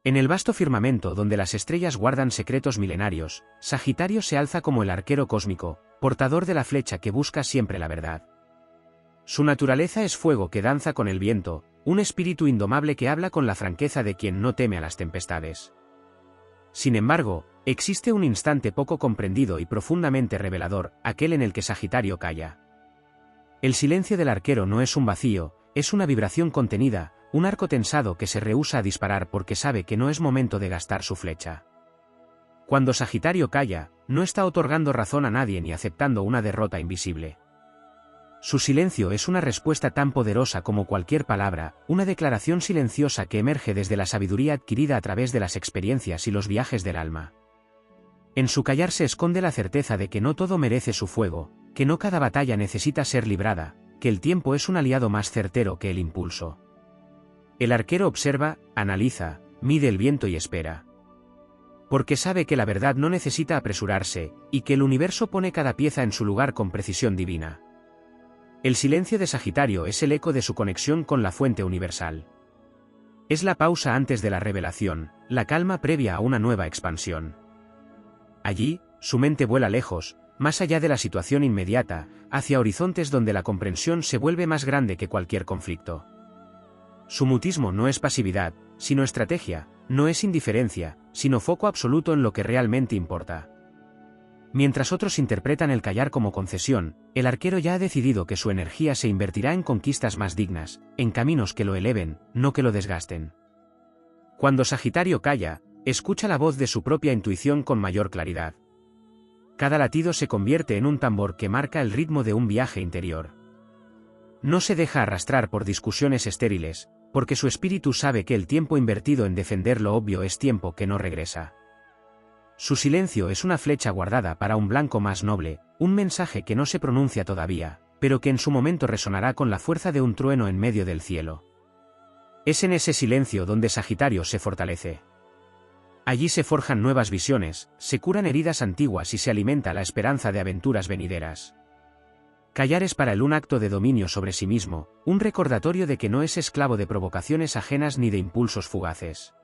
En el vasto firmamento donde las estrellas guardan secretos milenarios, Sagitario se alza como el arquero cósmico, portador de la flecha que busca siempre la verdad. Su naturaleza es fuego que danza con el viento, un espíritu indomable que habla con la franqueza de quien no teme a las tempestades. Sin embargo, existe un instante poco comprendido y profundamente revelador, aquel en el que Sagitario calla. El silencio del arquero no es un vacío, es una vibración contenida, un arco tensado que se rehúsa a disparar porque sabe que no es momento de gastar su flecha. Cuando Sagitario calla, no está otorgando razón a nadie ni aceptando una derrota invisible. Su silencio es una respuesta tan poderosa como cualquier palabra, una declaración silenciosa que emerge desde la sabiduría adquirida a través de las experiencias y los viajes del alma. En su callar se esconde la certeza de que no todo merece su fuego, que no cada batalla necesita ser librada, que el tiempo es un aliado más certero que el impulso. El arquero observa, analiza, mide el viento y espera. Porque sabe que la verdad no necesita apresurarse, y que el universo pone cada pieza en su lugar con precisión divina. El silencio de Sagitario es el eco de su conexión con la fuente universal. Es la pausa antes de la revelación, la calma previa a una nueva expansión. Allí, su mente vuela lejos, más allá de la situación inmediata, hacia horizontes donde la comprensión se vuelve más grande que cualquier conflicto. Su mutismo no es pasividad, sino estrategia, no es indiferencia, sino foco absoluto en lo que realmente importa. Mientras otros interpretan el callar como concesión, el arquero ya ha decidido que su energía se invertirá en conquistas más dignas, en caminos que lo eleven, no que lo desgasten. Cuando Sagitario calla, escucha la voz de su propia intuición con mayor claridad. Cada latido se convierte en un tambor que marca el ritmo de un viaje interior. No se deja arrastrar por discusiones estériles, porque su espíritu sabe que el tiempo invertido en defender lo obvio es tiempo que no regresa. Su silencio es una flecha guardada para un blanco más noble, un mensaje que no se pronuncia todavía, pero que en su momento resonará con la fuerza de un trueno en medio del cielo. Es en ese silencio donde Sagitario se fortalece. Allí se forjan nuevas visiones, se curan heridas antiguas y se alimenta la esperanza de aventuras venideras. Callar es para él un acto de dominio sobre sí mismo, un recordatorio de que no es esclavo de provocaciones ajenas ni de impulsos fugaces.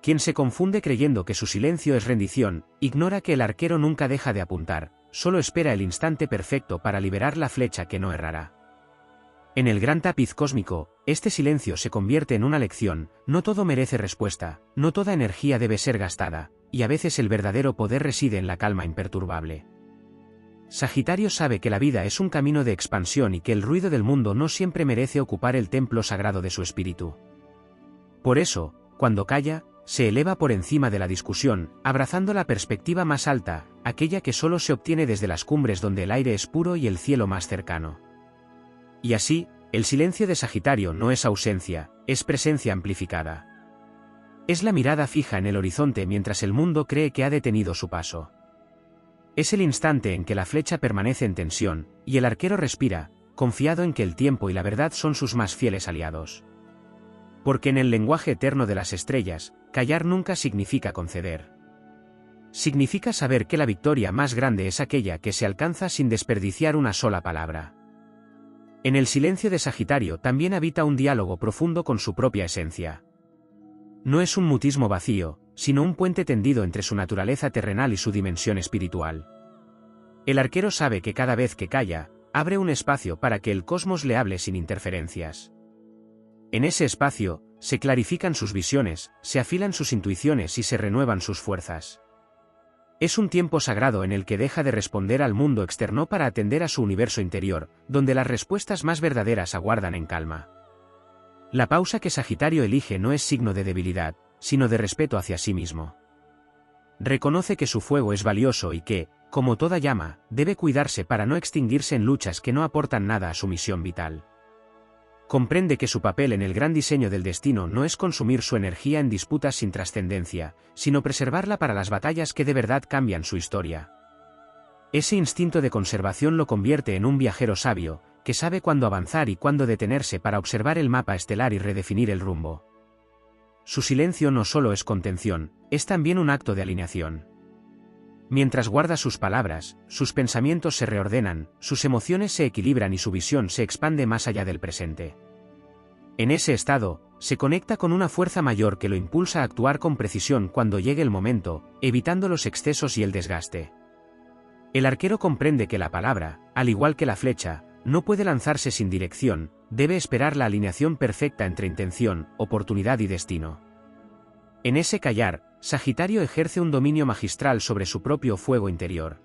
Quien se confunde creyendo que su silencio es rendición, ignora que el arquero nunca deja de apuntar, solo espera el instante perfecto para liberar la flecha que no errará. En el gran tapiz cósmico, este silencio se convierte en una lección, no todo merece respuesta, no toda energía debe ser gastada, y a veces el verdadero poder reside en la calma imperturbable. Sagitario sabe que la vida es un camino de expansión y que el ruido del mundo no siempre merece ocupar el templo sagrado de su espíritu. Por eso, cuando calla, se eleva por encima de la discusión, abrazando la perspectiva más alta, aquella que solo se obtiene desde las cumbres donde el aire es puro y el cielo más cercano. Y así, el silencio de Sagitario no es ausencia, es presencia amplificada. Es la mirada fija en el horizonte mientras el mundo cree que ha detenido su paso. Es el instante en que la flecha permanece en tensión, y el arquero respira, confiado en que el tiempo y la verdad son sus más fieles aliados. Porque en el lenguaje eterno de las estrellas, callar nunca significa conceder. Significa saber que la victoria más grande es aquella que se alcanza sin desperdiciar una sola palabra. En el silencio de Sagitario también habita un diálogo profundo con su propia esencia. No es un mutismo vacío, sino un puente tendido entre su naturaleza terrenal y su dimensión espiritual. El arquero sabe que cada vez que calla, abre un espacio para que el cosmos le hable sin interferencias. En ese espacio, se clarifican sus visiones, se afilan sus intuiciones y se renuevan sus fuerzas. Es un tiempo sagrado en el que deja de responder al mundo externo para atender a su universo interior, donde las respuestas más verdaderas aguardan en calma. La pausa que Sagitario elige no es signo de debilidad, sino de respeto hacia sí mismo. Reconoce que su fuego es valioso y que, como toda llama, debe cuidarse para no extinguirse en luchas que no aportan nada a su misión vital. Comprende que su papel en el gran diseño del destino no es consumir su energía en disputas sin trascendencia, sino preservarla para las batallas que de verdad cambian su historia. Ese instinto de conservación lo convierte en un viajero sabio, que sabe cuándo avanzar y cuándo detenerse para observar el mapa estelar y redefinir el rumbo. Su silencio no solo es contención, es también un acto de alineación. Mientras guarda sus palabras, sus pensamientos se reordenan, sus emociones se equilibran y su visión se expande más allá del presente. En ese estado, se conecta con una fuerza mayor que lo impulsa a actuar con precisión cuando llegue el momento, evitando los excesos y el desgaste. El arquero comprende que la palabra, al igual que la flecha, no puede lanzarse sin dirección, debe esperar la alineación perfecta entre intención, oportunidad y destino. En ese callar, Sagitario ejerce un dominio magistral sobre su propio fuego interior.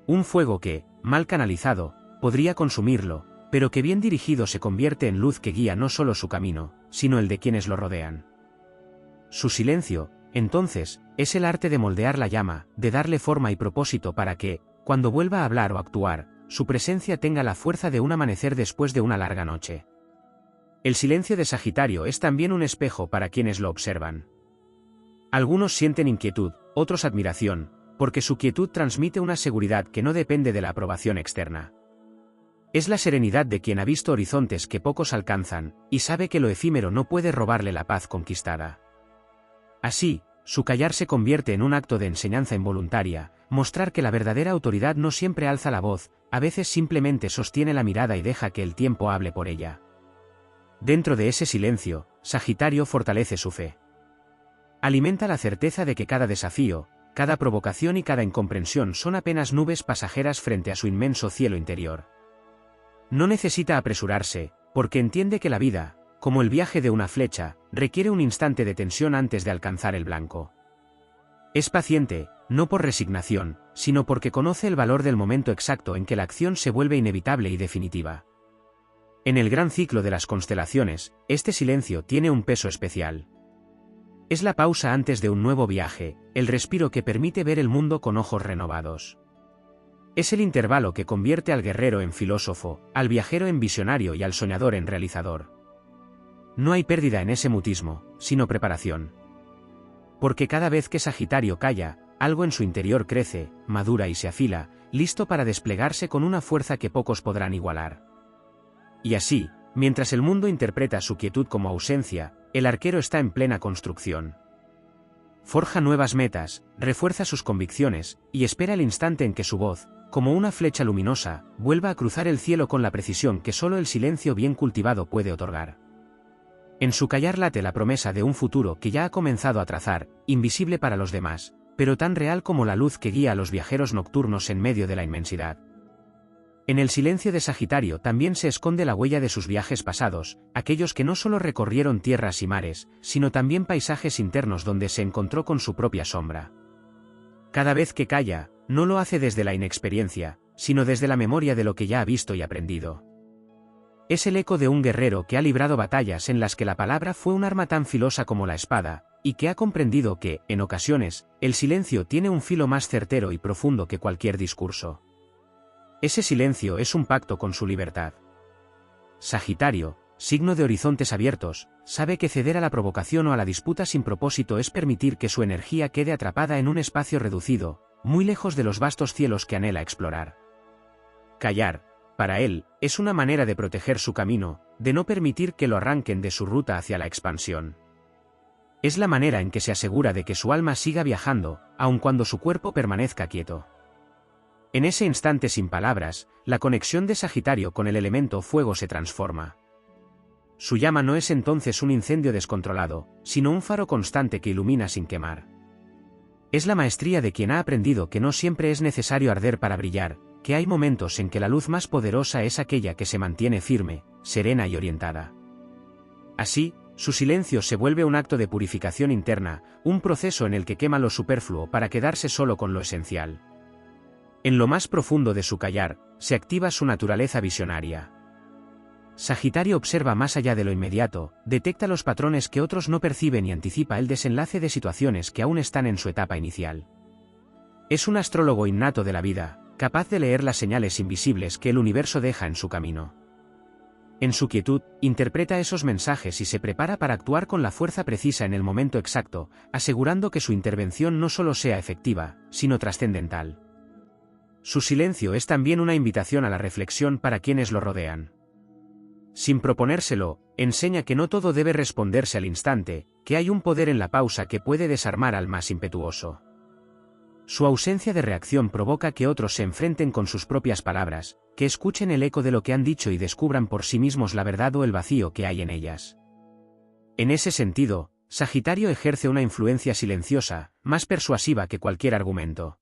Un fuego que, mal canalizado, podría consumirlo, pero que bien dirigido se convierte en luz que guía no solo su camino, sino el de quienes lo rodean. Su silencio, entonces, es el arte de moldear la llama, de darle forma y propósito para que, cuando vuelva a hablar o actuar, su presencia tenga la fuerza de un amanecer después de una larga noche. El silencio de Sagitario es también un espejo para quienes lo observan. Algunos sienten inquietud, otros admiración, porque su quietud transmite una seguridad que no depende de la aprobación externa. Es la serenidad de quien ha visto horizontes que pocos alcanzan, y sabe que lo efímero no puede robarle la paz conquistada. Así, su callar se convierte en un acto de enseñanza involuntaria, mostrar que la verdadera autoridad no siempre alza la voz, a veces simplemente sostiene la mirada y deja que el tiempo hable por ella. Dentro de ese silencio, Sagitario fortalece su fe. Alimenta la certeza de que cada desafío, cada provocación y cada incomprensión son apenas nubes pasajeras frente a su inmenso cielo interior. No necesita apresurarse, porque entiende que la vida, como el viaje de una flecha, requiere un instante de tensión antes de alcanzar el blanco. Es paciente, no por resignación, sino porque conoce el valor del momento exacto en que la acción se vuelve inevitable y definitiva. En el gran ciclo de las constelaciones, este silencio tiene un peso especial. Es la pausa antes de un nuevo viaje, el respiro que permite ver el mundo con ojos renovados. Es el intervalo que convierte al guerrero en filósofo, al viajero en visionario y al soñador en realizador. No hay pérdida en ese mutismo, sino preparación. Porque cada vez que Sagitario calla, algo en su interior crece, madura y se afila, listo para desplegarse con una fuerza que pocos podrán igualar. Y así, mientras el mundo interpreta su quietud como ausencia, el arquero está en plena construcción. Forja nuevas metas, refuerza sus convicciones, y espera el instante en que su voz, como una flecha luminosa, vuelva a cruzar el cielo con la precisión que solo el silencio bien cultivado puede otorgar. En su callar late la promesa de un futuro que ya ha comenzado a trazar, invisible para los demás, pero tan real como la luz que guía a los viajeros nocturnos en medio de la inmensidad. En el silencio de Sagitario también se esconde la huella de sus viajes pasados, aquellos que no solo recorrieron tierras y mares, sino también paisajes internos donde se encontró con su propia sombra. Cada vez que calla, no lo hace desde la inexperiencia, sino desde la memoria de lo que ya ha visto y aprendido. Es el eco de un guerrero que ha librado batallas en las que la palabra fue un arma tan filosa como la espada, y que ha comprendido que, en ocasiones, el silencio tiene un filo más certero y profundo que cualquier discurso. Ese silencio es un pacto con su libertad. Sagitario, signo de horizontes abiertos, sabe que ceder a la provocación o a la disputa sin propósito es permitir que su energía quede atrapada en un espacio reducido, muy lejos de los vastos cielos que anhela explorar. Callar, para él, es una manera de proteger su camino, de no permitir que lo arranquen de su ruta hacia la expansión. Es la manera en que se asegura de que su alma siga viajando, aun cuando su cuerpo permanezca quieto. En ese instante sin palabras, la conexión de Sagitario con el elemento fuego se transforma. Su llama no es entonces un incendio descontrolado, sino un faro constante que ilumina sin quemar. Es la maestría de quien ha aprendido que no siempre es necesario arder para brillar, que hay momentos en que la luz más poderosa es aquella que se mantiene firme, serena y orientada. Así, su silencio se vuelve un acto de purificación interna, un proceso en el que quema lo superfluo para quedarse solo con lo esencial. En lo más profundo de su callar, se activa su naturaleza visionaria. Sagitario observa más allá de lo inmediato, detecta los patrones que otros no perciben y anticipa el desenlace de situaciones que aún están en su etapa inicial. Es un astrólogo innato de la vida, capaz de leer las señales invisibles que el universo deja en su camino. En su quietud, interpreta esos mensajes y se prepara para actuar con la fuerza precisa en el momento exacto, asegurando que su intervención no solo sea efectiva, sino trascendental. Su silencio es también una invitación a la reflexión para quienes lo rodean. Sin proponérselo, enseña que no todo debe responderse al instante, que hay un poder en la pausa que puede desarmar al más impetuoso. Su ausencia de reacción provoca que otros se enfrenten con sus propias palabras, que escuchen el eco de lo que han dicho y descubran por sí mismos la verdad o el vacío que hay en ellas. En ese sentido, Sagitario ejerce una influencia silenciosa, más persuasiva que cualquier argumento.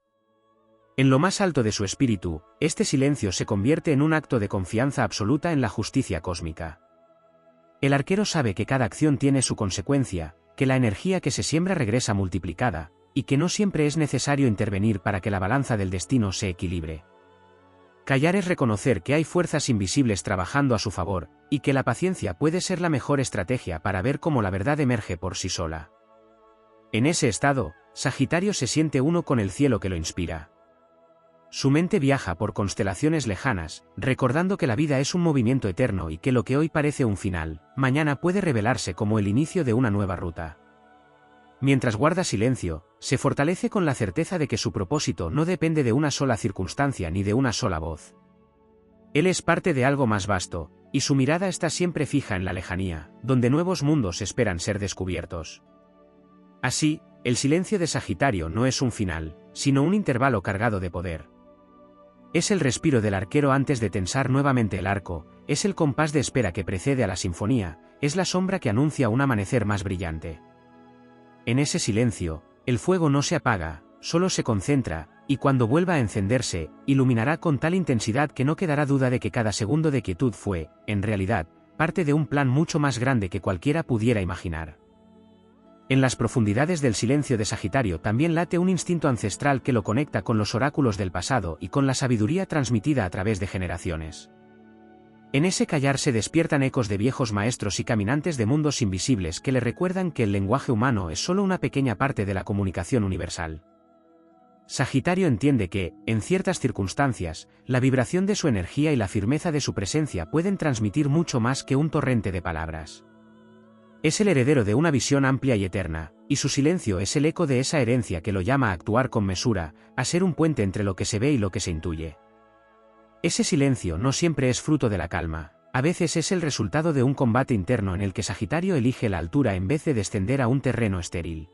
En lo más alto de su espíritu, este silencio se convierte en un acto de confianza absoluta en la justicia cósmica. El arquero sabe que cada acción tiene su consecuencia, que la energía que se siembra regresa multiplicada, y que no siempre es necesario intervenir para que la balanza del destino se equilibre. Callar es reconocer que hay fuerzas invisibles trabajando a su favor, y que la paciencia puede ser la mejor estrategia para ver cómo la verdad emerge por sí sola. En ese estado, Sagitario se siente uno con el cielo que lo inspira. Su mente viaja por constelaciones lejanas, recordando que la vida es un movimiento eterno y que lo que hoy parece un final, mañana puede revelarse como el inicio de una nueva ruta. Mientras guarda silencio, se fortalece con la certeza de que su propósito no depende de una sola circunstancia ni de una sola voz. Él es parte de algo más vasto, y su mirada está siempre fija en la lejanía, donde nuevos mundos esperan ser descubiertos. Así, el silencio de Sagitario no es un final, sino un intervalo cargado de poder. Es el respiro del arquero antes de tensar nuevamente el arco, es el compás de espera que precede a la sinfonía, es la sombra que anuncia un amanecer más brillante. En ese silencio, el fuego no se apaga, solo se concentra, y cuando vuelva a encenderse, iluminará con tal intensidad que no quedará duda de que cada segundo de quietud fue, en realidad, parte de un plan mucho más grande que cualquiera pudiera imaginar. En las profundidades del silencio de Sagitario también late un instinto ancestral que lo conecta con los oráculos del pasado y con la sabiduría transmitida a través de generaciones. En ese callar se despiertan ecos de viejos maestros y caminantes de mundos invisibles que le recuerdan que el lenguaje humano es solo una pequeña parte de la comunicación universal. Sagitario entiende que, en ciertas circunstancias, la vibración de su energía y la firmeza de su presencia pueden transmitir mucho más que un torrente de palabras. Es el heredero de una visión amplia y eterna, y su silencio es el eco de esa herencia que lo llama a actuar con mesura, a ser un puente entre lo que se ve y lo que se intuye. Ese silencio no siempre es fruto de la calma, a veces es el resultado de un combate interno en el que Sagitario elige la altura en vez de descender a un terreno estéril.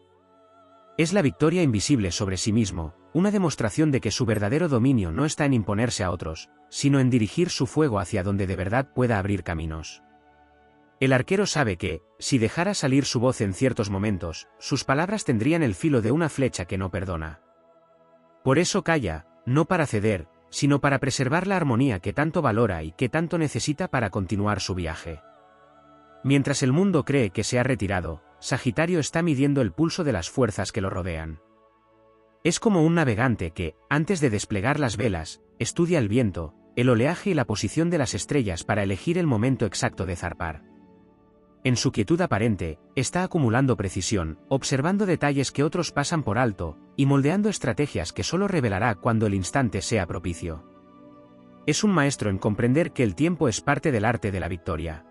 Es la victoria invisible sobre sí mismo, una demostración de que su verdadero dominio no está en imponerse a otros, sino en dirigir su fuego hacia donde de verdad pueda abrir caminos. El arquero sabe que, si dejara salir su voz en ciertos momentos, sus palabras tendrían el filo de una flecha que no perdona. Por eso calla, no para ceder, sino para preservar la armonía que tanto valora y que tanto necesita para continuar su viaje. Mientras el mundo cree que se ha retirado, Sagitario está midiendo el pulso de las fuerzas que lo rodean. Es como un navegante que, antes de desplegar las velas, estudia el viento, el oleaje y la posición de las estrellas para elegir el momento exacto de zarpar. En su quietud aparente, está acumulando precisión, observando detalles que otros pasan por alto, y moldeando estrategias que solo revelará cuando el instante sea propicio. Es un maestro en comprender que el tiempo es parte del arte de la victoria.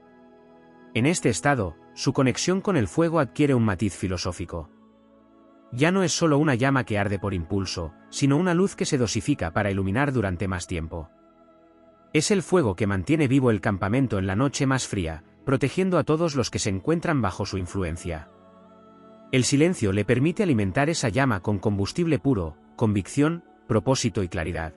En este estado, su conexión con el fuego adquiere un matiz filosófico. Ya no es solo una llama que arde por impulso, sino una luz que se dosifica para iluminar durante más tiempo. Es el fuego que mantiene vivo el campamento en la noche más fría, protegiendo a todos los que se encuentran bajo su influencia. El silencio le permite alimentar esa llama con combustible puro, convicción, propósito y claridad.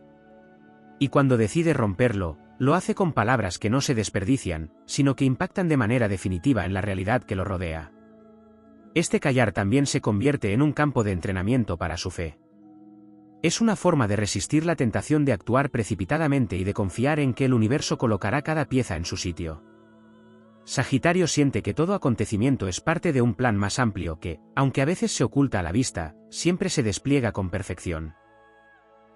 Y cuando decide romperlo, lo hace con palabras que no se desperdician, sino que impactan de manera definitiva en la realidad que lo rodea. Este callar también se convierte en un campo de entrenamiento para su fe. Es una forma de resistir la tentación de actuar precipitadamente y de confiar en que el universo colocará cada pieza en su sitio. Sagitario siente que todo acontecimiento es parte de un plan más amplio que, aunque a veces se oculta a la vista, siempre se despliega con perfección.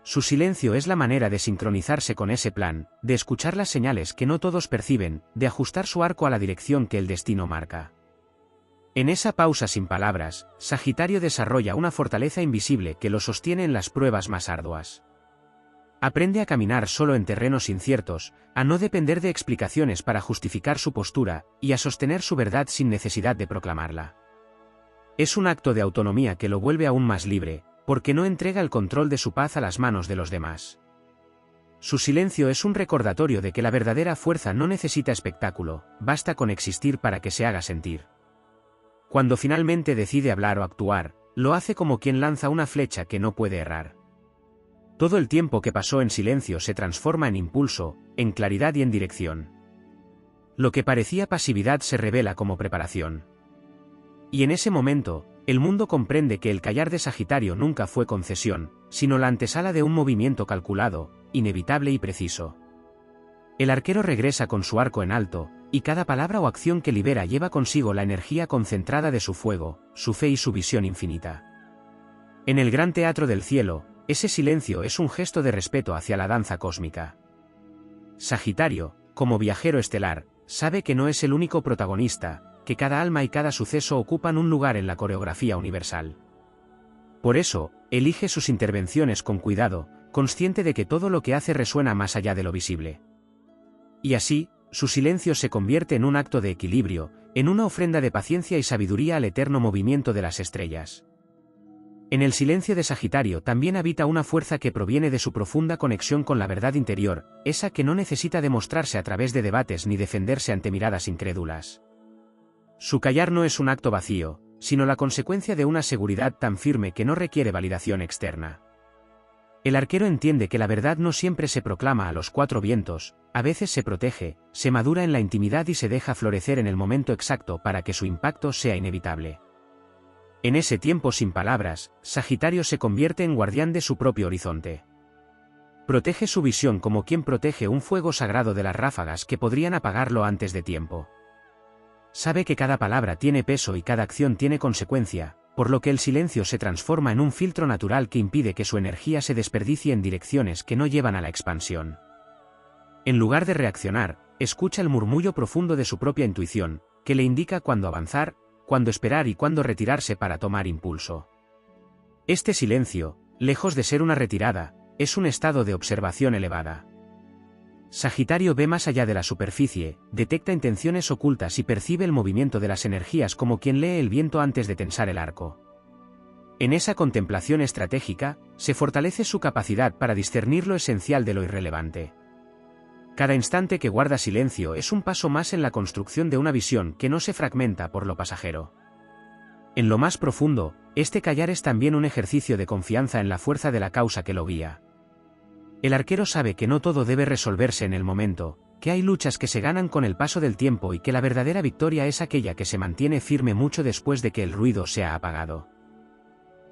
Su silencio es la manera de sincronizarse con ese plan, de escuchar las señales que no todos perciben, de ajustar su arco a la dirección que el destino marca. En esa pausa sin palabras, Sagitario desarrolla una fortaleza invisible que lo sostiene en las pruebas más arduas. Aprende a caminar solo en terrenos inciertos, a no depender de explicaciones para justificar su postura, y a sostener su verdad sin necesidad de proclamarla. Es un acto de autonomía que lo vuelve aún más libre, porque no entrega el control de su paz a las manos de los demás. Su silencio es un recordatorio de que la verdadera fuerza no necesita espectáculo, basta con existir para que se haga sentir. Cuando finalmente decide hablar o actuar, lo hace como quien lanza una flecha que no puede errar. Todo el tiempo que pasó en silencio se transforma en impulso, en claridad y en dirección. Lo que parecía pasividad se revela como preparación. Y en ese momento, el mundo comprende que el callar de Sagitario nunca fue concesión, sino la antesala de un movimiento calculado, inevitable y preciso. El arquero regresa con su arco en alto, y cada palabra o acción que libera lleva consigo la energía concentrada de su fuego, su fe y su visión infinita. En el gran teatro del cielo, ese silencio es un gesto de respeto hacia la danza cósmica. Sagitario, como viajero estelar, sabe que no es el único protagonista, que cada alma y cada suceso ocupan un lugar en la coreografía universal. Por eso, elige sus intervenciones con cuidado, consciente de que todo lo que hace resuena más allá de lo visible. Y así, su silencio se convierte en un acto de equilibrio, en una ofrenda de paciencia y sabiduría al eterno movimiento de las estrellas. En el silencio de Sagitario también habita una fuerza que proviene de su profunda conexión con la verdad interior, esa que no necesita demostrarse a través de debates ni defenderse ante miradas incrédulas. Su callar no es un acto vacío, sino la consecuencia de una seguridad tan firme que no requiere validación externa. El arquero entiende que la verdad no siempre se proclama a los cuatro vientos, a veces se protege, se madura en la intimidad y se deja florecer en el momento exacto para que su impacto sea inevitable. En ese tiempo sin palabras, Sagitario se convierte en guardián de su propio horizonte. Protege su visión como quien protege un fuego sagrado de las ráfagas que podrían apagarlo antes de tiempo. Sabe que cada palabra tiene peso y cada acción tiene consecuencia, por lo que el silencio se transforma en un filtro natural que impide que su energía se desperdicie en direcciones que no llevan a la expansión. En lugar de reaccionar, escucha el murmullo profundo de su propia intuición, que le indica cuándo avanzar, cuándo esperar y cuándo retirarse para tomar impulso. Este silencio, lejos de ser una retirada, es un estado de observación elevada. Sagitario ve más allá de la superficie, detecta intenciones ocultas y percibe el movimiento de las energías como quien lee el viento antes de tensar el arco. En esa contemplación estratégica, se fortalece su capacidad para discernir lo esencial de lo irrelevante. Cada instante que guarda silencio es un paso más en la construcción de una visión que no se fragmenta por lo pasajero. En lo más profundo, este callar es también un ejercicio de confianza en la fuerza de la causa que lo guía. El arquero sabe que no todo debe resolverse en el momento, que hay luchas que se ganan con el paso del tiempo y que la verdadera victoria es aquella que se mantiene firme mucho después de que el ruido se ha apagado.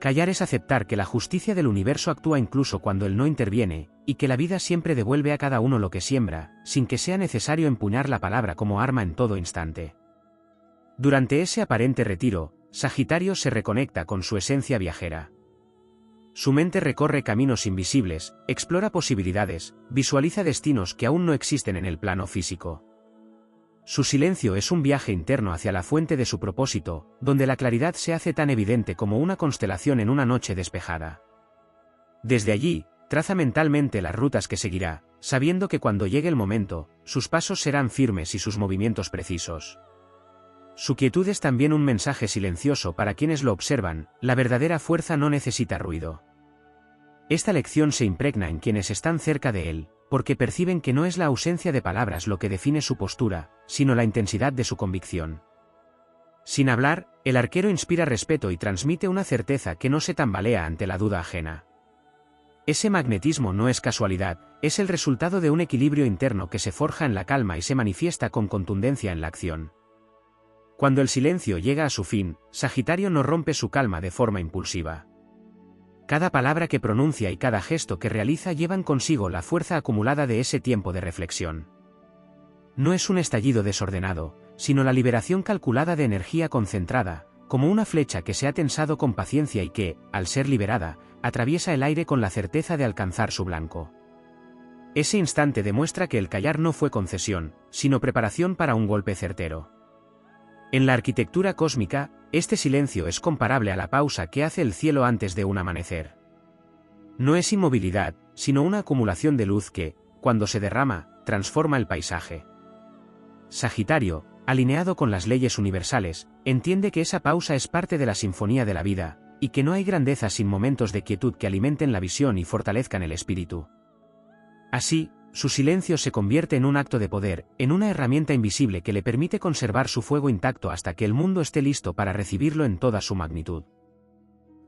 Callar es aceptar que la justicia del universo actúa incluso cuando él no interviene, y que la vida siempre devuelve a cada uno lo que siembra, sin que sea necesario empuñar la palabra como arma en todo instante. Durante ese aparente retiro, Sagitario se reconecta con su esencia viajera. Su mente recorre caminos invisibles, explora posibilidades, visualiza destinos que aún no existen en el plano físico. Su silencio es un viaje interno hacia la fuente de su propósito, donde la claridad se hace tan evidente como una constelación en una noche despejada. Desde allí, traza mentalmente las rutas que seguirá, sabiendo que cuando llegue el momento, sus pasos serán firmes y sus movimientos precisos. Su quietud es también un mensaje silencioso para quienes lo observan: la verdadera fuerza no necesita ruido. Esta lección se impregna en quienes están cerca de él, porque perciben que no es la ausencia de palabras lo que define su postura, sino la intensidad de su convicción. Sin hablar, el arquero inspira respeto y transmite una certeza que no se tambalea ante la duda ajena. Ese magnetismo no es casualidad, es el resultado de un equilibrio interno que se forja en la calma y se manifiesta con contundencia en la acción. Cuando el silencio llega a su fin, Sagitario no rompe su calma de forma impulsiva. Cada palabra que pronuncia y cada gesto que realiza llevan consigo la fuerza acumulada de ese tiempo de reflexión. No es un estallido desordenado, sino la liberación calculada de energía concentrada, como una flecha que se ha tensado con paciencia y que, al ser liberada, atraviesa el aire con la certeza de alcanzar su blanco. Ese instante demuestra que el callar no fue concesión, sino preparación para un golpe certero. En la arquitectura cósmica, este silencio es comparable a la pausa que hace el cielo antes de un amanecer. No es inmovilidad, sino una acumulación de luz que, cuando se derrama, transforma el paisaje. Sagitario, alineado con las leyes universales, entiende que esa pausa es parte de la sinfonía de la vida, y que no hay grandeza sin momentos de quietud que alimenten la visión y fortalezcan el espíritu. Así, su silencio se convierte en un acto de poder, en una herramienta invisible que le permite conservar su fuego intacto hasta que el mundo esté listo para recibirlo en toda su magnitud.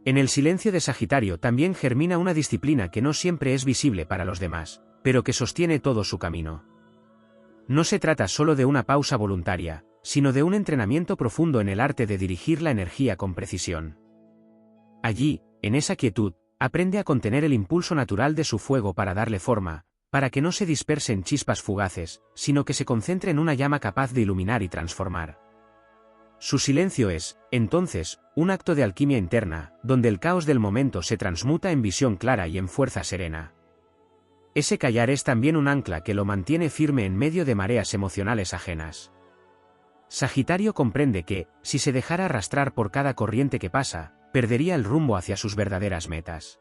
En el silencio de Sagitario también germina una disciplina que no siempre es visible para los demás, pero que sostiene todo su camino. No se trata solo de una pausa voluntaria, sino de un entrenamiento profundo en el arte de dirigir la energía con precisión. Allí, en esa quietud, aprende a contener el impulso natural de su fuego para darle forma, para que no se disperse en chispas fugaces, sino que se concentre en una llama capaz de iluminar y transformar. Su silencio es, entonces, un acto de alquimia interna, donde el caos del momento se transmuta en visión clara y en fuerza serena. Ese callar es también un ancla que lo mantiene firme en medio de mareas emocionales ajenas. Sagitario comprende que, si se dejara arrastrar por cada corriente que pasa, perdería el rumbo hacia sus verdaderas metas.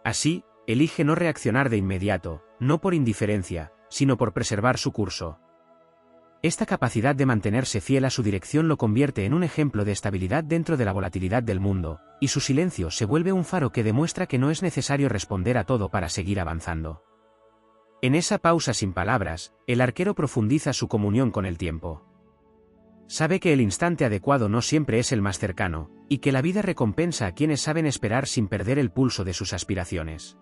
Así, elige no reaccionar de inmediato, no por indiferencia, sino por preservar su curso. Esta capacidad de mantenerse fiel a su dirección lo convierte en un ejemplo de estabilidad dentro de la volatilidad del mundo, y su silencio se vuelve un faro que demuestra que no es necesario responder a todo para seguir avanzando. En esa pausa sin palabras, el arquero profundiza su comunión con el tiempo. Sabe que el instante adecuado no siempre es el más cercano, y que la vida recompensa a quienes saben esperar sin perder el pulso de sus aspiraciones.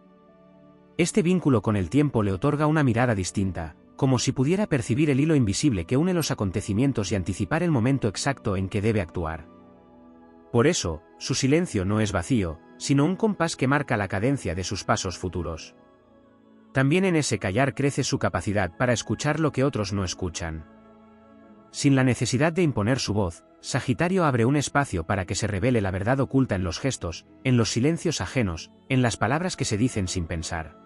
Este vínculo con el tiempo le otorga una mirada distinta, como si pudiera percibir el hilo invisible que une los acontecimientos y anticipar el momento exacto en que debe actuar. Por eso, su silencio no es vacío, sino un compás que marca la cadencia de sus pasos futuros. También en ese callar crece su capacidad para escuchar lo que otros no escuchan. Sin la necesidad de imponer su voz, Sagitario abre un espacio para que se revele la verdad oculta en los gestos, en los silencios ajenos, en las palabras que se dicen sin pensar.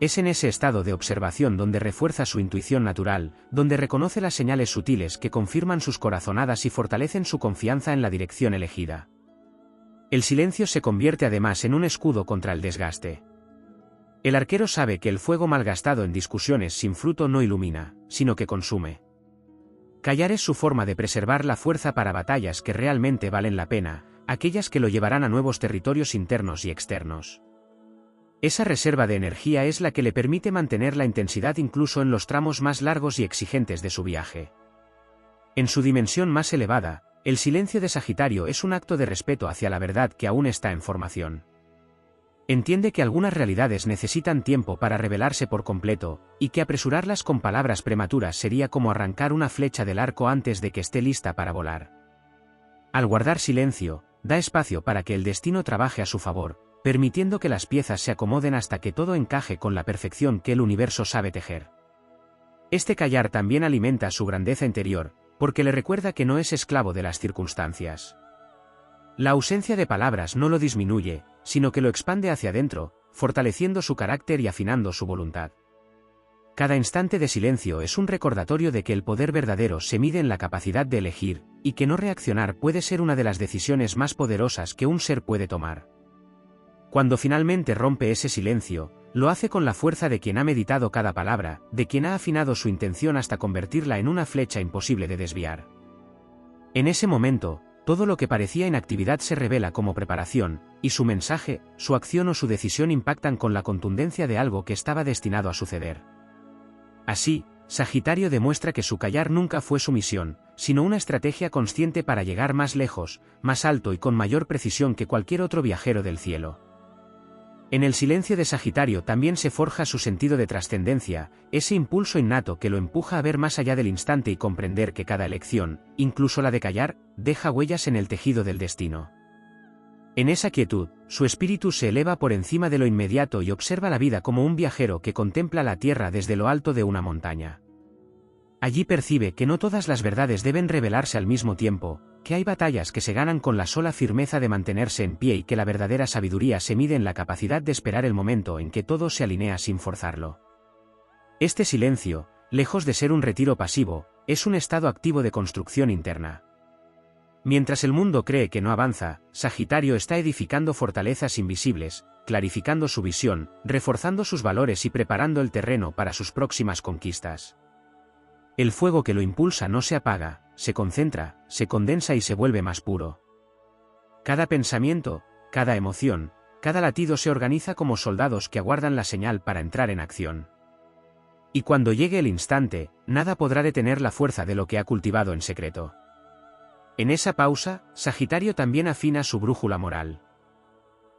Es en ese estado de observación donde refuerza su intuición natural, donde reconoce las señales sutiles que confirman sus corazonadas y fortalecen su confianza en la dirección elegida. El silencio se convierte además en un escudo contra el desgaste. El arquero sabe que el fuego malgastado en discusiones sin fruto no ilumina, sino que consume. Callar es su forma de preservar la fuerza para batallas que realmente valen la pena, aquellas que lo llevarán a nuevos territorios internos y externos. Esa reserva de energía es la que le permite mantener la intensidad incluso en los tramos más largos y exigentes de su viaje. En su dimensión más elevada, el silencio de Sagitario es un acto de respeto hacia la verdad que aún está en formación. Entiende que algunas realidades necesitan tiempo para revelarse por completo, y que apresurarlas con palabras prematuras sería como arrancar una flecha del arco antes de que esté lista para volar. Al guardar silencio, da espacio para que el destino trabaje a su favor, permitiendo que las piezas se acomoden hasta que todo encaje con la perfección que el universo sabe tejer. Este callar también alimenta su grandeza interior, porque le recuerda que no es esclavo de las circunstancias. La ausencia de palabras no lo disminuye, sino que lo expande hacia adentro, fortaleciendo su carácter y afinando su voluntad. Cada instante de silencio es un recordatorio de que el poder verdadero se mide en la capacidad de elegir, y que no reaccionar puede ser una de las decisiones más poderosas que un ser puede tomar. Cuando finalmente rompe ese silencio, lo hace con la fuerza de quien ha meditado cada palabra, de quien ha afinado su intención hasta convertirla en una flecha imposible de desviar. En ese momento, todo lo que parecía inactividad se revela como preparación, y su mensaje, su acción o su decisión impactan con la contundencia de algo que estaba destinado a suceder. Así, Sagitario demuestra que su callar nunca fue su misión, sino una estrategia consciente para llegar más lejos, más alto y con mayor precisión que cualquier otro viajero del cielo. En el silencio de Sagitario también se forja su sentido de trascendencia, ese impulso innato que lo empuja a ver más allá del instante y comprender que cada elección, incluso la de callar, deja huellas en el tejido del destino. En esa quietud, su espíritu se eleva por encima de lo inmediato y observa la vida como un viajero que contempla la tierra desde lo alto de una montaña. Allí percibe que no todas las verdades deben revelarse al mismo tiempo, que hay batallas que se ganan con la sola firmeza de mantenerse en pie y que la verdadera sabiduría se mide en la capacidad de esperar el momento en que todo se alinea sin forzarlo. Este silencio, lejos de ser un retiro pasivo, es un estado activo de construcción interna. Mientras el mundo cree que no avanza, Sagitario está edificando fortalezas invisibles, clarificando su visión, reforzando sus valores y preparando el terreno para sus próximas conquistas. El fuego que lo impulsa no se apaga, se concentra, se condensa y se vuelve más puro. Cada pensamiento, cada emoción, cada latido se organiza como soldados que aguardan la señal para entrar en acción. Y cuando llegue el instante, nada podrá detener la fuerza de lo que ha cultivado en secreto. En esa pausa, Sagitario también afina su brújula moral.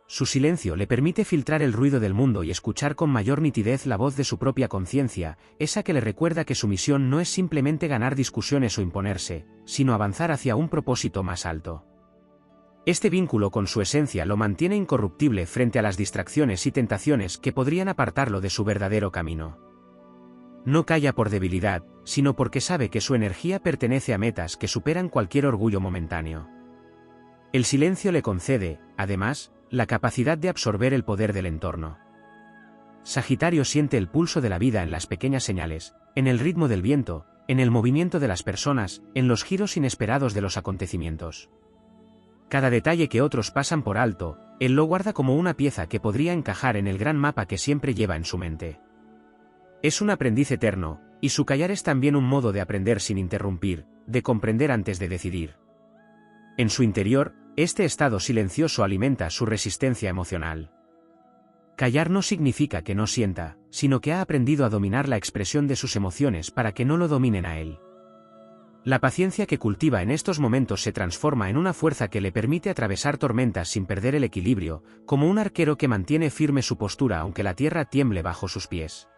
su silencio le permite filtrar el ruido del mundo y escuchar con mayor nitidez la voz de su propia conciencia, esa que le recuerda que su misión no es simplemente ganar discusiones o imponerse, sino avanzar hacia un propósito más alto. Este vínculo con su esencia lo mantiene incorruptible frente a las distracciones y tentaciones que podrían apartarlo de su verdadero camino. No calla por debilidad, sino porque sabe que su energía pertenece a metas que superan cualquier orgullo momentáneo. El silencio le concede, además, la capacidad de absorber el poder del entorno. Sagitario siente el pulso de la vida en las pequeñas señales, en el ritmo del viento, en el movimiento de las personas, en los giros inesperados de los acontecimientos. Cada detalle que otros pasan por alto, él lo guarda como una pieza que podría encajar en el gran mapa que siempre lleva en su mente. Es un aprendiz eterno, y su callar es también un modo de aprender sin interrumpir, de comprender antes de decidir. En su interior, este estado silencioso alimenta su resistencia emocional. Callar no significa que no sienta, sino que ha aprendido a dominar la expresión de sus emociones para que no lo dominen a él. La paciencia que cultiva en estos momentos se transforma en una fuerza que le permite atravesar tormentas sin perder el equilibrio, como un arquero que mantiene firme su postura aunque la tierra tiemble bajo sus pies.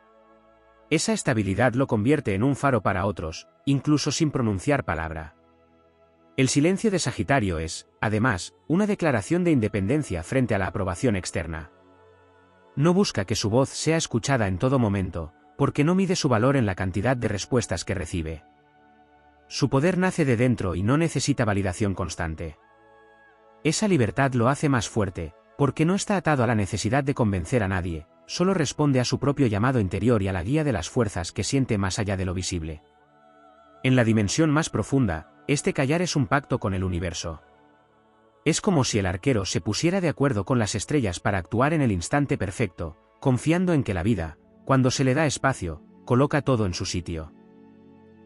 Esa estabilidad lo convierte en un faro para otros, incluso sin pronunciar palabra. El silencio de Sagitario es, además, una declaración de independencia frente a la aprobación externa. No busca que su voz sea escuchada en todo momento, porque no mide su valor en la cantidad de respuestas que recibe. Su poder nace de dentro y no necesita validación constante. Esa libertad lo hace más fuerte, porque no está atado a la necesidad de convencer a nadie, solo responde a su propio llamado interior y a la guía de las fuerzas que siente más allá de lo visible. En la dimensión más profunda, este callar es un pacto con el universo. Es como si el arquero se pusiera de acuerdo con las estrellas para actuar en el instante perfecto, confiando en que la vida, cuando se le da espacio, coloca todo en su sitio.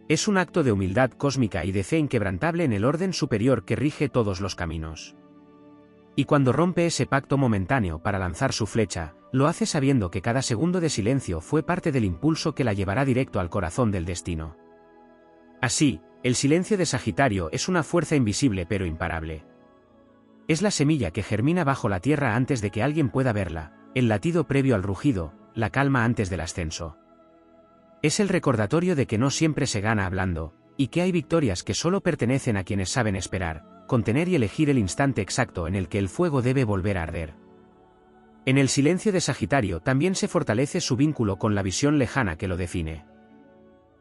Es un acto de humildad cósmica y de fe inquebrantable en el orden superior que rige todos los caminos. Y cuando rompe ese pacto momentáneo para lanzar su flecha, lo hace sabiendo que cada segundo de silencio fue parte del impulso que la llevará directo al corazón del destino. Así, el silencio de Sagitario es una fuerza invisible pero imparable. Es la semilla que germina bajo la tierra antes de que alguien pueda verla, el latido previo al rugido, la calma antes del ascenso. Es el recordatorio de que no siempre se gana hablando, y que hay victorias que solo pertenecen a quienes saben esperar, contener y elegir el instante exacto en el que el fuego debe volver a arder. En el silencio de Sagitario también se fortalece su vínculo con la visión lejana que lo define.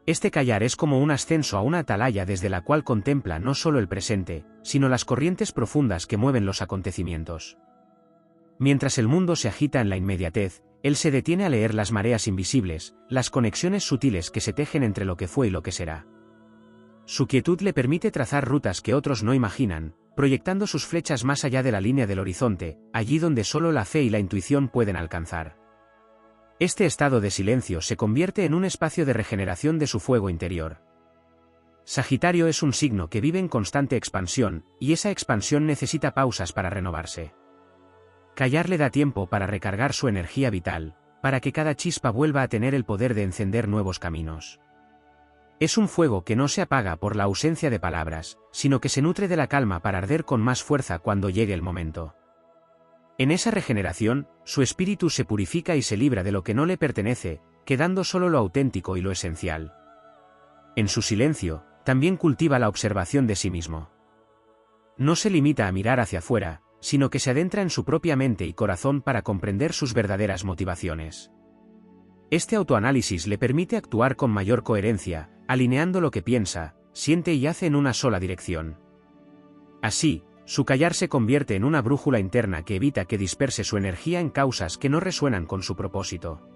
Este callar es como un ascenso a una atalaya desde la cual contempla no solo el presente, sino las corrientes profundas que mueven los acontecimientos. Mientras el mundo se agita en la inmediatez, él se detiene a leer las mareas invisibles, las conexiones sutiles que se tejen entre lo que fue y lo que será. Su quietud le permite trazar rutas que otros no imaginan, proyectando sus flechas más allá de la línea del horizonte, allí donde solo la fe y la intuición pueden alcanzar. Este estado de silencio se convierte en un espacio de regeneración de su fuego interior. Sagitario es un signo que vive en constante expansión, y esa expansión necesita pausas para renovarse. Callar le da tiempo para recargar su energía vital, para que cada chispa vuelva a tener el poder de encender nuevos caminos. Es un fuego que no se apaga por la ausencia de palabras, sino que se nutre de la calma para arder con más fuerza cuando llegue el momento. En esa regeneración, su espíritu se purifica y se libra de lo que no le pertenece, quedando solo lo auténtico y lo esencial. En su silencio, también cultiva la observación de sí mismo. No se limita a mirar hacia afuera, sino que se adentra en su propia mente y corazón para comprender sus verdaderas motivaciones. Este autoanálisis le permite actuar con mayor coherencia, alineando lo que piensa, siente y hace en una sola dirección. Así, su callar se convierte en una brújula interna que evita que disperse su energía en causas que no resuenan con su propósito.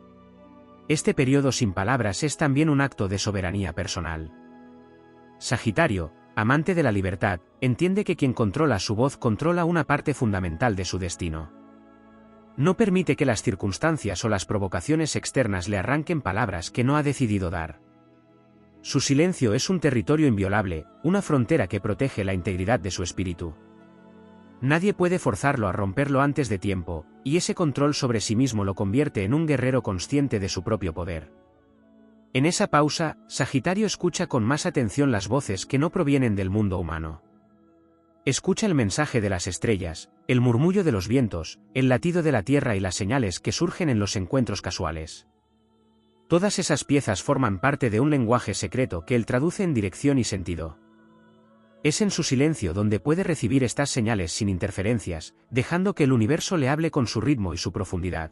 Este periodo sin palabras es también un acto de soberanía personal. Sagitario, amante de la libertad, entiende que quien controla su voz controla una parte fundamental de su destino. No permite que las circunstancias o las provocaciones externas le arranquen palabras que no ha decidido dar. Su silencio es un territorio inviolable, una frontera que protege la integridad de su espíritu. Nadie puede forzarlo a romperlo antes de tiempo, y ese control sobre sí mismo lo convierte en un guerrero consciente de su propio poder. En esa pausa, Sagitario escucha con más atención las voces que no provienen del mundo humano. Escucha el mensaje de las estrellas, el murmullo de los vientos, el latido de la tierra y las señales que surgen en los encuentros casuales. Todas esas piezas forman parte de un lenguaje secreto que él traduce en dirección y sentido. Es en su silencio donde puede recibir estas señales sin interferencias, dejando que el universo le hable con su ritmo y su profundidad.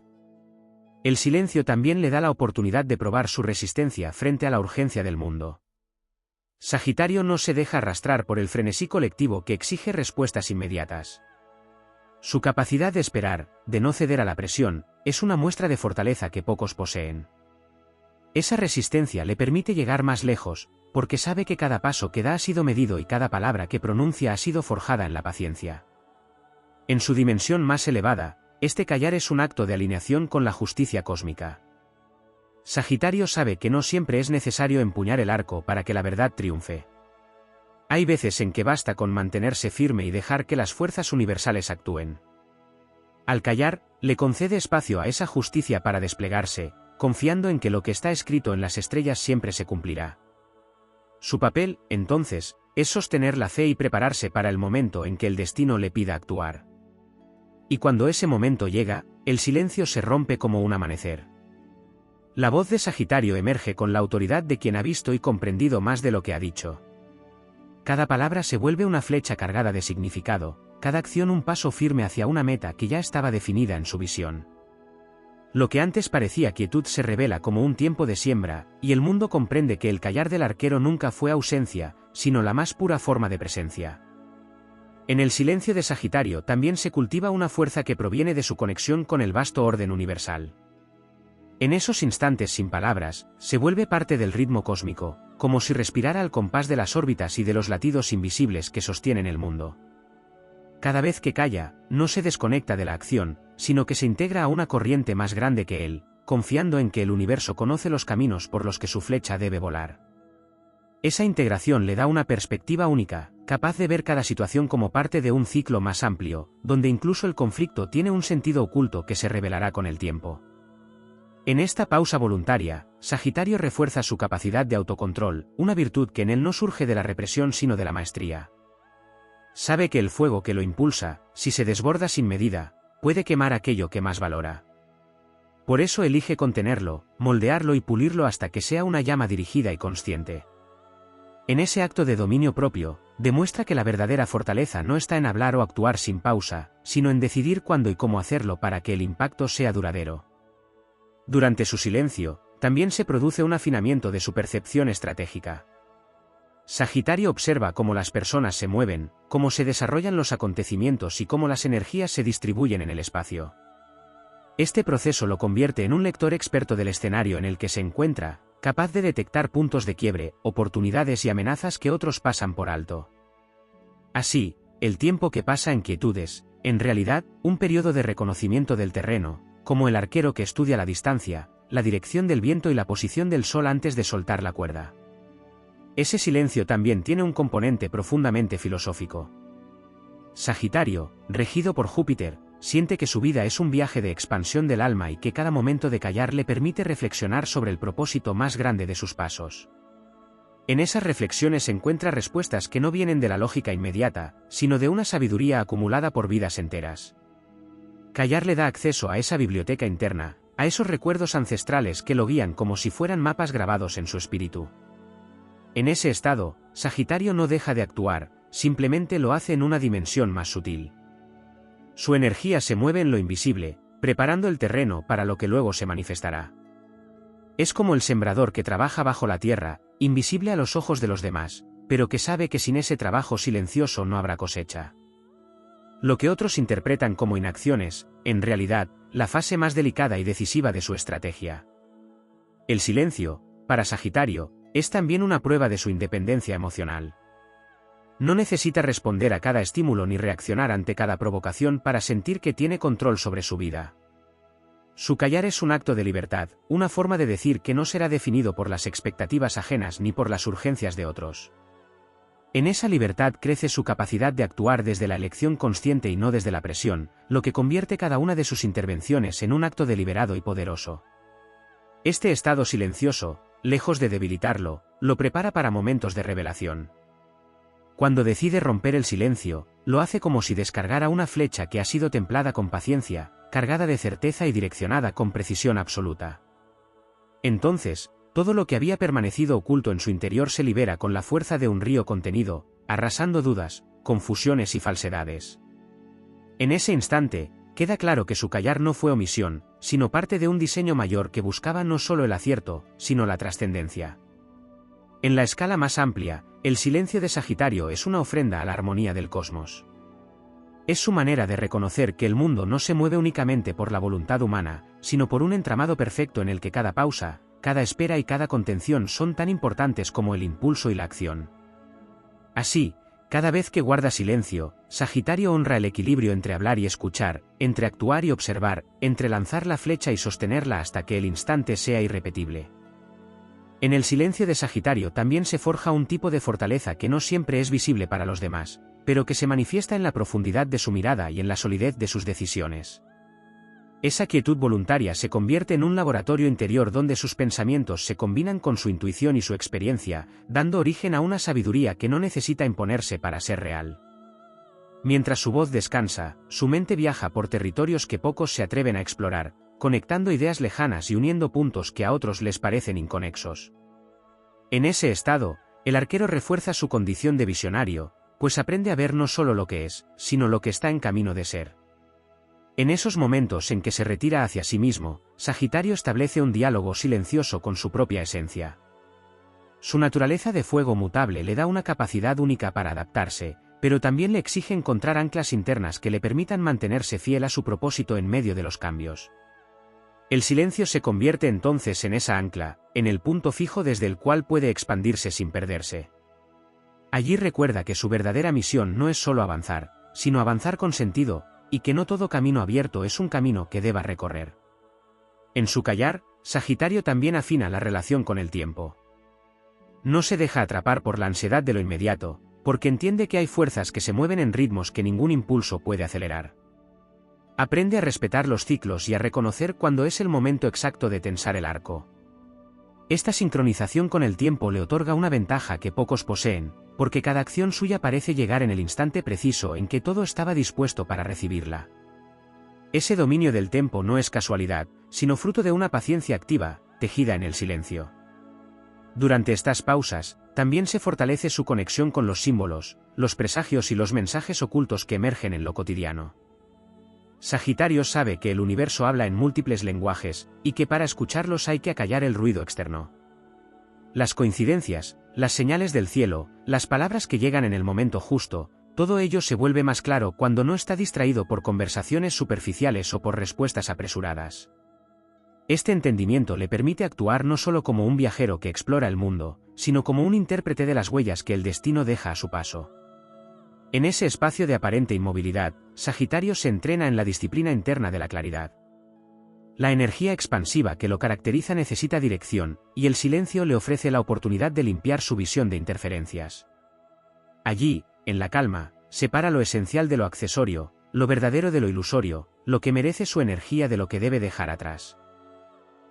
El silencio también le da la oportunidad de probar su resistencia frente a la urgencia del mundo. Sagitario no se deja arrastrar por el frenesí colectivo que exige respuestas inmediatas. Su capacidad de esperar, de no ceder a la presión, es una muestra de fortaleza que pocos poseen. Esa resistencia le permite llegar más lejos, porque sabe que cada paso que da ha sido medido y cada palabra que pronuncia ha sido forjada en la paciencia. En su dimensión más elevada, este callar es un acto de alineación con la justicia cósmica. Sagitario sabe que no siempre es necesario empuñar el arco para que la verdad triunfe. Hay veces en que basta con mantenerse firme y dejar que las fuerzas universales actúen. Al callar, le concede espacio a esa justicia para desplegarse, confiando en que lo que está escrito en las estrellas siempre se cumplirá. Su papel, entonces, es sostener la fe y prepararse para el momento en que el destino le pida actuar. Y cuando ese momento llega, el silencio se rompe como un amanecer. La voz de Sagitario emerge con la autoridad de quien ha visto y comprendido más de lo que ha dicho. Cada palabra se vuelve una flecha cargada de significado, cada acción un paso firme hacia una meta que ya estaba definida en su visión. Lo que antes parecía quietud se revela como un tiempo de siembra, y el mundo comprende que el callar del arquero nunca fue ausencia, sino la más pura forma de presencia. En el silencio de Sagitario también se cultiva una fuerza que proviene de su conexión con el vasto orden universal. En esos instantes sin palabras, se vuelve parte del ritmo cósmico, como si respirara al compás de las órbitas y de los latidos invisibles que sostienen el mundo. Cada vez que calla, no se desconecta de la acción, sino que se integra a una corriente más grande que él, confiando en que el universo conoce los caminos por los que su flecha debe volar. Esa integración le da una perspectiva única, capaz de ver cada situación como parte de un ciclo más amplio, donde incluso el conflicto tiene un sentido oculto que se revelará con el tiempo. En esta pausa voluntaria, Sagitario refuerza su capacidad de autocontrol, una virtud que en él no surge de la represión sino de la maestría. Sabe que el fuego que lo impulsa, si se desborda sin medida, puede quemar aquello que más valora. Por eso elige contenerlo, moldearlo y pulirlo hasta que sea una llama dirigida y consciente. En ese acto de dominio propio, demuestra que la verdadera fortaleza no está en hablar o actuar sin pausa, sino en decidir cuándo y cómo hacerlo para que el impacto sea duradero. Durante su silencio, también se produce un afinamiento de su percepción estratégica. Sagitario observa cómo las personas se mueven, cómo se desarrollan los acontecimientos y cómo las energías se distribuyen en el espacio. Este proceso lo convierte en un lector experto del escenario en el que se encuentra, capaz de detectar puntos de quiebre, oportunidades y amenazas que otros pasan por alto. Así, el tiempo que pasa en quietudes, en realidad, un periodo de reconocimiento del terreno, como el arquero que estudia la distancia, la dirección del viento y la posición del sol antes de soltar la cuerda. Ese silencio también tiene un componente profundamente filosófico. Sagitario, regido por Júpiter, siente que su vida es un viaje de expansión del alma y que cada momento de callar le permite reflexionar sobre el propósito más grande de sus pasos. En esas reflexiones encuentra respuestas que no vienen de la lógica inmediata, sino de una sabiduría acumulada por vidas enteras. Callar le da acceso a esa biblioteca interna, a esos recuerdos ancestrales que lo guían como si fueran mapas grabados en su espíritu. En ese estado, Sagitario no deja de actuar, simplemente lo hace en una dimensión más sutil. Su energía se mueve en lo invisible, preparando el terreno para lo que luego se manifestará. Es como el sembrador que trabaja bajo la tierra, invisible a los ojos de los demás, pero que sabe que sin ese trabajo silencioso no habrá cosecha. Lo que otros interpretan como inacciones, en realidad, la fase más delicada y decisiva de su estrategia. El silencio, para Sagitario, es también una prueba de su independencia emocional. No necesita responder a cada estímulo ni reaccionar ante cada provocación para sentir que tiene control sobre su vida. Su callar es un acto de libertad, una forma de decir que no será definido por las expectativas ajenas ni por las urgencias de otros. En esa libertad crece su capacidad de actuar desde la elección consciente y no desde la presión, lo que convierte cada una de sus intervenciones en un acto deliberado y poderoso. Este estado silencioso, lejos de debilitarlo, lo prepara para momentos de revelación. Cuando decide romper el silencio, lo hace como si descargara una flecha que ha sido templada con paciencia, cargada de certeza y direccionada con precisión absoluta. Entonces, todo lo que había permanecido oculto en su interior se libera con la fuerza de un río contenido, arrasando dudas, confusiones y falsedades. En ese instante, queda claro que su callar no fue omisión, sino parte de un diseño mayor que buscaba no solo el acierto, sino la trascendencia. En la escala más amplia, el silencio de Sagitario es una ofrenda a la armonía del cosmos. Es su manera de reconocer que el mundo no se mueve únicamente por la voluntad humana, sino por un entramado perfecto en el que cada pausa, cada espera y cada contención son tan importantes como el impulso y la acción. Así, cada vez que guarda silencio, Sagitario honra el equilibrio entre hablar y escuchar, entre actuar y observar, entre lanzar la flecha y sostenerla hasta que el instante sea irrepetible. En el silencio de Sagitario también se forja un tipo de fortaleza que no siempre es visible para los demás, pero que se manifiesta en la profundidad de su mirada y en la solidez de sus decisiones. Esa quietud voluntaria se convierte en un laboratorio interior donde sus pensamientos se combinan con su intuición y su experiencia, dando origen a una sabiduría que no necesita imponerse para ser real. Mientras su voz descansa, su mente viaja por territorios que pocos se atreven a explorar, conectando ideas lejanas y uniendo puntos que a otros les parecen inconexos. En ese estado, el arquero refuerza su condición de visionario, pues aprende a ver no solo lo que es, sino lo que está en camino de ser. En esos momentos en que se retira hacia sí mismo, Sagitario establece un diálogo silencioso con su propia esencia. Su naturaleza de fuego mutable le da una capacidad única para adaptarse, pero también le exige encontrar anclas internas que le permitan mantenerse fiel a su propósito en medio de los cambios. El silencio se convierte entonces en esa ancla, en el punto fijo desde el cual puede expandirse sin perderse. Allí recuerda que su verdadera misión no es solo avanzar, sino avanzar con sentido, y que no todo camino abierto es un camino que deba recorrer. En su callar, Sagitario también afina la relación con el tiempo. No se deja atrapar por la ansiedad de lo inmediato, porque entiende que hay fuerzas que se mueven en ritmos que ningún impulso puede acelerar. Aprende a respetar los ciclos y a reconocer cuándo es el momento exacto de tensar el arco. Esta sincronización con el tiempo le otorga una ventaja que pocos poseen, porque cada acción suya parece llegar en el instante preciso en que todo estaba dispuesto para recibirla. Ese dominio del tiempo no es casualidad, sino fruto de una paciencia activa, tejida en el silencio. Durante estas pausas, también se fortalece su conexión con los símbolos, los presagios y los mensajes ocultos que emergen en lo cotidiano. Sagitario sabe que el universo habla en múltiples lenguajes, y que para escucharlos hay que acallar el ruido externo. Las coincidencias, las señales del cielo, las palabras que llegan en el momento justo, todo ello se vuelve más claro cuando no está distraído por conversaciones superficiales o por respuestas apresuradas. Este entendimiento le permite actuar no solo como un viajero que explora el mundo, sino como un intérprete de las huellas que el destino deja a su paso. En ese espacio de aparente inmovilidad, Sagitario se entrena en la disciplina interna de la claridad. La energía expansiva que lo caracteriza necesita dirección, y el silencio le ofrece la oportunidad de limpiar su visión de interferencias. Allí, en la calma, separa lo esencial de lo accesorio, lo verdadero de lo ilusorio, lo que merece su energía de lo que debe dejar atrás.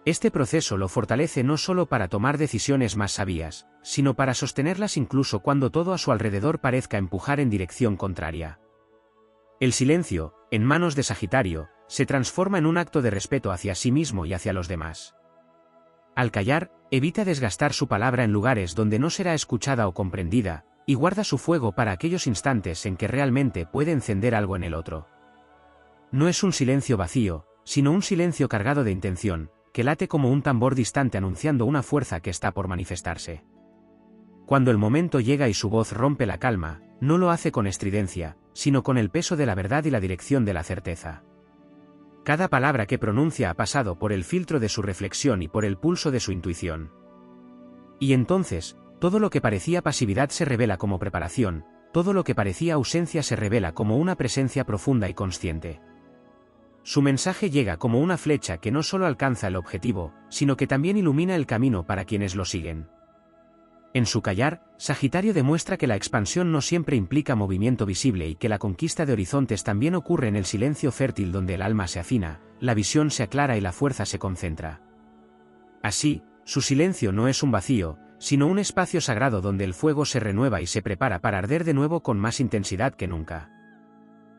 Este proceso lo fortalece no solo para tomar decisiones más sabias, sino para sostenerlas incluso cuando todo a su alrededor parezca empujar en dirección contraria. El silencio, en manos de Sagitario, se transforma en un acto de respeto hacia sí mismo y hacia los demás. Al callar, evita desgastar su palabra en lugares donde no será escuchada o comprendida, y guarda su fuego para aquellos instantes en que realmente puede encender algo en el otro. No es un silencio vacío, sino un silencio cargado de intención, que late como un tambor distante anunciando una fuerza que está por manifestarse. Cuando el momento llega y su voz rompe la calma, no lo hace con estridencia, sino con el peso de la verdad y la dirección de la certeza. Cada palabra que pronuncia ha pasado por el filtro de su reflexión y por el pulso de su intuición. Y entonces, todo lo que parecía pasividad se revela como preparación, todo lo que parecía ausencia se revela como una presencia profunda y consciente. Su mensaje llega como una flecha que no solo alcanza el objetivo, sino que también ilumina el camino para quienes lo siguen. En su callar, Sagitario demuestra que la expansión no siempre implica movimiento visible y que la conquista de horizontes también ocurre en el silencio fértil donde el alma se afina, la visión se aclara y la fuerza se concentra. Así, su silencio no es un vacío, sino un espacio sagrado donde el fuego se renueva y se prepara para arder de nuevo con más intensidad que nunca.